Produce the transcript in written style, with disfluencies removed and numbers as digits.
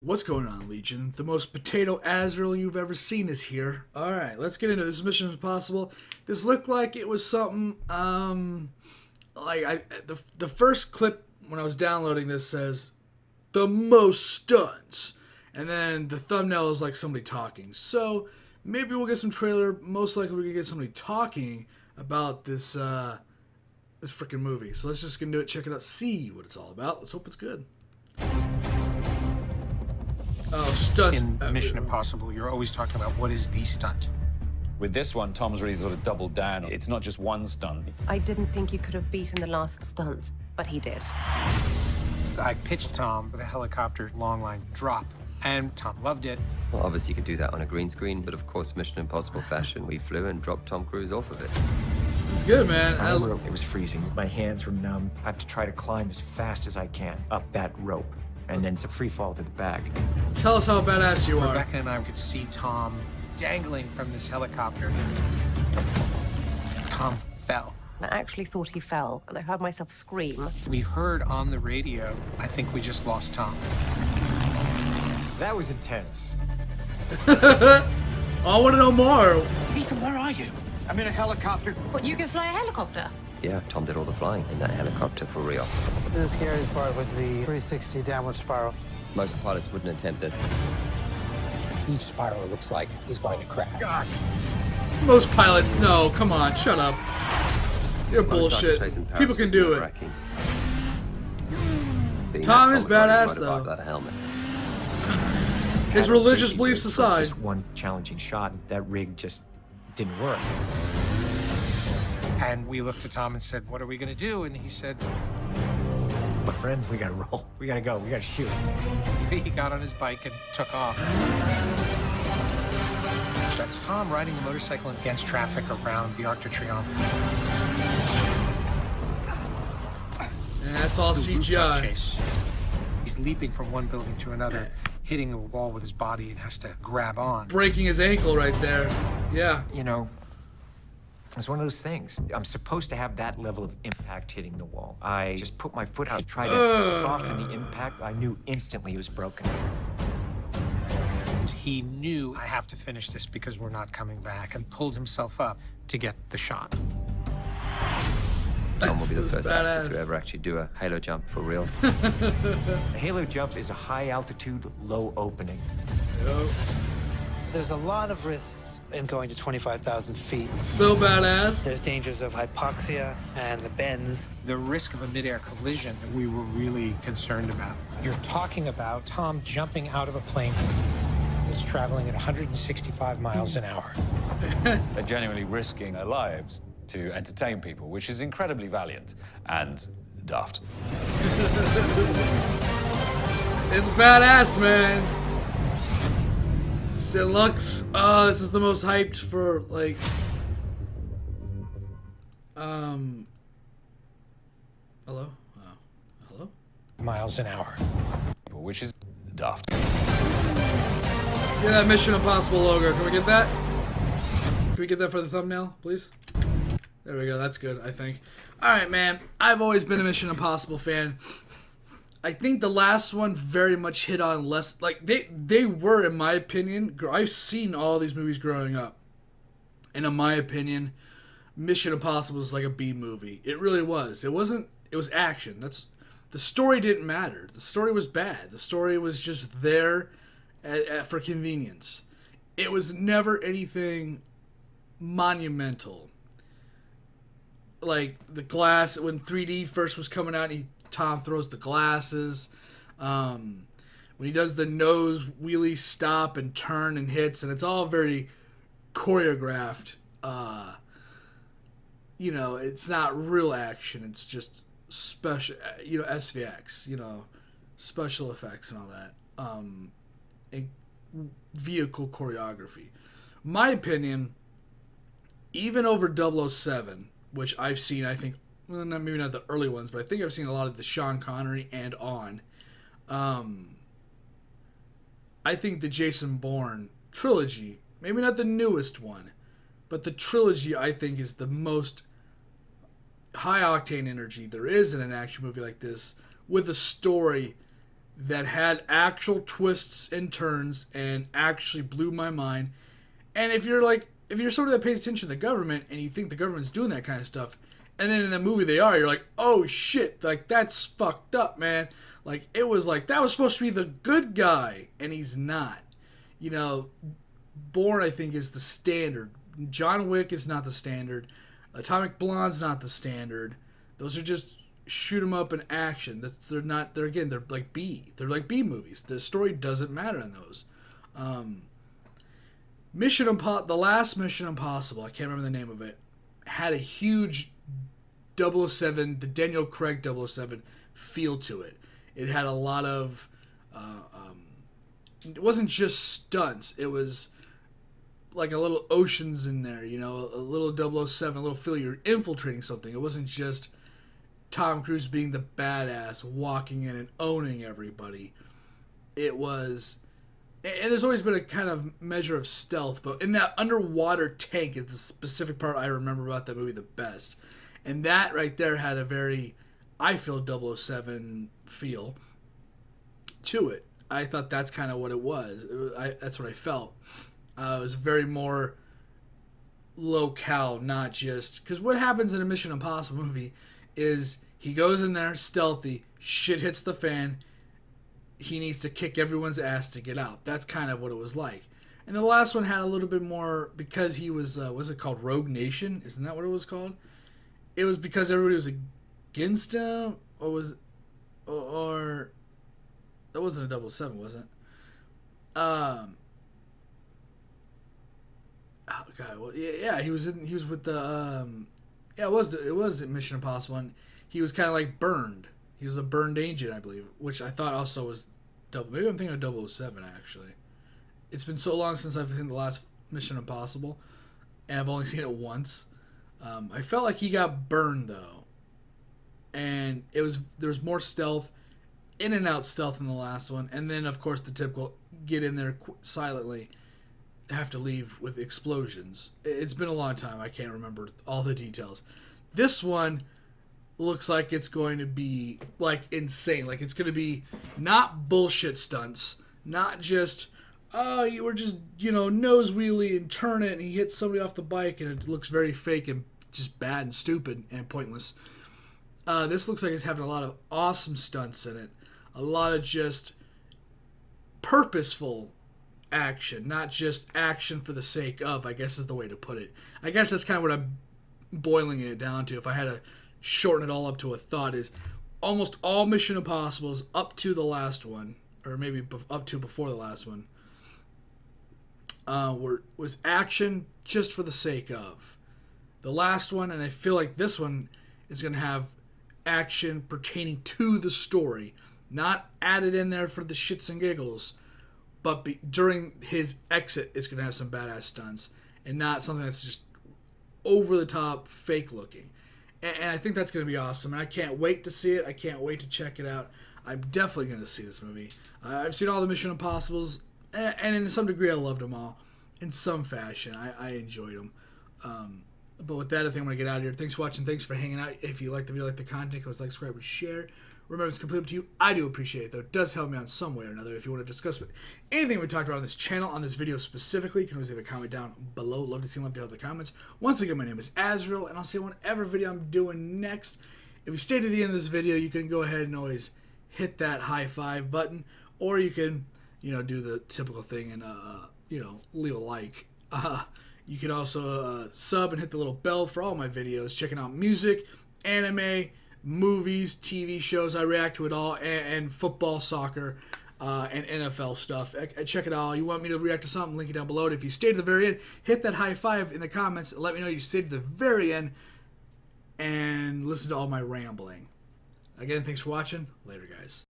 What's going on, Legion? The most potato Azrael you've ever seen is here. Alright, let's get into this. Mission Impossible. This looked like it was something, the first clip when I was downloading this says, the most stunts. And then the thumbnail is like somebody talking. So, maybe we'll get some trailer. Most likely we're going to get somebody talking about this freaking movie. So let's just get into it, check it out, see what it's all about. Let's hope it's good. Oh, stunts. In Mission Impossible, you're always talking about what is the stunt. With this one, Tom's really sort of doubled down. It's not just one stunt. I didn't think you could have beaten the last stunts, but he did. I pitched Tom with a helicopter long line drop, and Tom loved it. Well, obviously you could do that on a green screen, but of course, Mission Impossible fashion, we flew and dropped Tom Cruise off of it. It's good, man. It was freezing. My hands were numb. I have to try to climb as fast as I can up that rope. And then it's a free fall to the back. Tell us how badass you are. Rebecca and I could see Tom dangling from this helicopter. Tom fell. I actually thought he fell, and I heard myself scream. We heard on the radio, I think we just lost Tom. That was intense. I want to know more. Ethan, where are you? I'm in a helicopter. What, you can fly a helicopter? Yeah, Tom did all the flying in that helicopter for real. The scariest part was the 360 downward spiral. Most pilots wouldn't attempt this. Each spiral looks like he's going to crash. Most pilots, no. Come on, shut up. You're bullshit. People can do it. Tom is badass, though. That helmet. His religious beliefs aside. Just one challenging shot, that rig just didn't work. And we looked at Tom and said, what are we going to do? And he said, My friend, we gotta roll. We gotta go. We gotta shoot. so he got on his bike and took off. That's Tom riding a motorcycle against traffic around the Arc de Triomphe. And that's all CGI. Chase. He's leaping from one building to another, hitting a wall with his body and has to grab on. Breaking his ankle right there. Yeah. You know, it's one of those things. I'm supposed to have that level of impact hitting the wall. I just put my foot out to try to soften the impact. I knew instantly it was broken. He knew, I have to finish this because we're not coming back, and pulled himself up to get the shot. Tom will be the first actor Badass. to ever actually do a halo jump for real. A halo jump is a high altitude, low opening. There's a lot of risks in going to 25,000 feet. So badass. There's dangers of hypoxia and the bends. The risk of a midair collision that we were really concerned about. You're talking about Tom jumping out of a plane that's traveling at 165 miles an hour. They're genuinely risking their lives to entertain people, which is incredibly valiant and daft. It's badass, man. Deluxe. Oh, this is the most hyped for, like... Hello? Oh. Hello? Miles an hour. Which is daft. Get that Mission Impossible logo. Can we get that? Can we get that for the thumbnail, please? There we go. That's good, I think. Alright, man. I've always been a Mission Impossible fan. I think the last one very much hit on less... Like, they were, in my opinion... I've seen all these movies growing up. And in my opinion, Mission Impossible was like a B movie. It really was. It wasn't... It was action. The story didn't matter. The story was bad. The story was just there for convenience. It was never anything monumental. Like, the glass... When 3D first was coming out, Tom throws the glasses. When he does the nose wheelie stop and turn and hits, and it's all very choreographed. You know, it's not real action. It's just special, SVX, special effects and all that. And vehicle choreography. My opinion, even over 007, which I've seen, I think, well, maybe not the early ones, but I think I've seen a lot of the Sean Connery and on. I think the Jason Bourne trilogy, maybe not the newest one, but the trilogy I think is the most high octane energy there is in an action movie like this, with a story that had actual twists and turns and actually blew my mind. And if you're somebody that pays attention to the government and you think the government's doing that kind of stuff, and then in the movie they are, you're like, oh shit, like that's fucked up, man. Like it was like that was supposed to be the good guy, and he's not. You know, Bourne I think is the standard. John Wick is not the standard. Atomic Blonde's not the standard. Those are just shoot 'em up in action. They're like B. They're like B movies. The story doesn't matter in those. The last Mission Impossible, I can't remember the name of it, had a huge 007, the Daniel Craig 007 feel to it. It had a lot of, it wasn't just stunts. It was like a little Oceans in there, you know, a little 007, a little feel you're infiltrating something. It wasn't just Tom Cruise being the badass, walking in and owning everybody. It was, and there's always been a kind of measure of stealth, but in that underwater tank is the specific part I remember about that movie the best. And that right there had a very, I feel, 007 feel to it. I thought that's kind of what it was. That's what I felt. It was very more locale, not just... Because what happens in a Mission Impossible movie is he goes in there stealthy, shit hits the fan, he needs to kick everyone's ass to get out. That's kind of what it was like. And the last one had a little bit more, because he was it called Rogue Nation? Isn't that what it was called? It was because everybody was against him, or that wasn't a 007, was it? Oh god, well yeah, he was with the it was Mission Impossible, and he was kind of like burned. He was a burned agent, I believe, which I thought also was maybe I'm thinking of 007 actually. It's been so long since I've seen the last Mission Impossible, and I've only seen it once. I felt like he got burned though, and there was more stealth, in and out stealth in the last one, and then of course the typical get in there silently, have to leave with explosions. It's been a long time. I can't remember all the details. This one looks like it's going to be like insane. Like it's going to be not bullshit stunts, not just you were just nose wheelie and turn it and he hits somebody off the bike and it looks very fake and just bad and stupid and pointless. This looks like it's having a lot of awesome stunts in it, a lot of just purposeful action, not just action for the sake of, I guess is the way to put it. I guess that's kind of what I'm boiling it down to. If I had to shorten it all up to a thought, is almost all Mission Impossibles up to the last one, or maybe up to before the last one, was action just for the sake of. The last one, and I feel like this one is going to have action pertaining to the story, not added in there for the shits and giggles, but during his exit, it's going to have some badass stunts, and not something that's just over the top, fake looking. And I think that's going to be awesome, and I can't wait to see it. I can't wait to check it out. I'm definitely going to see this movie. I've seen all the Mission Impossibles, and in some degree, I loved them all. In some fashion, I enjoyed them. But with that, I think I'm going to get out of here. Thanks for watching. Thanks for hanging out. If you like the video, like the content, go like, subscribe, and share. Remember, it's completely up to you. I do appreciate it, though. It does help me out some way or another. If you want to discuss anything we talked about on this channel, on this video specifically, you can always leave a comment down below. Love to see them down in the comments. Once again, my name is Azrael, and I'll see you on whatever video I'm doing next. If you stay to the end of this video, you can go ahead and always hit that high five button, or you can, do the typical thing and, leave a like. You can also sub and hit the little bell for all my videos, checking out music, anime, movies, TV shows. I react to it all, and football, soccer, and NFL stuff. Check it all. You want me to react to something, link it down below. And if you stay to the very end, hit that high five in the comments. Let me know you stayed to the very end and listen to all my rambling. Again, thanks for watching. Later, guys.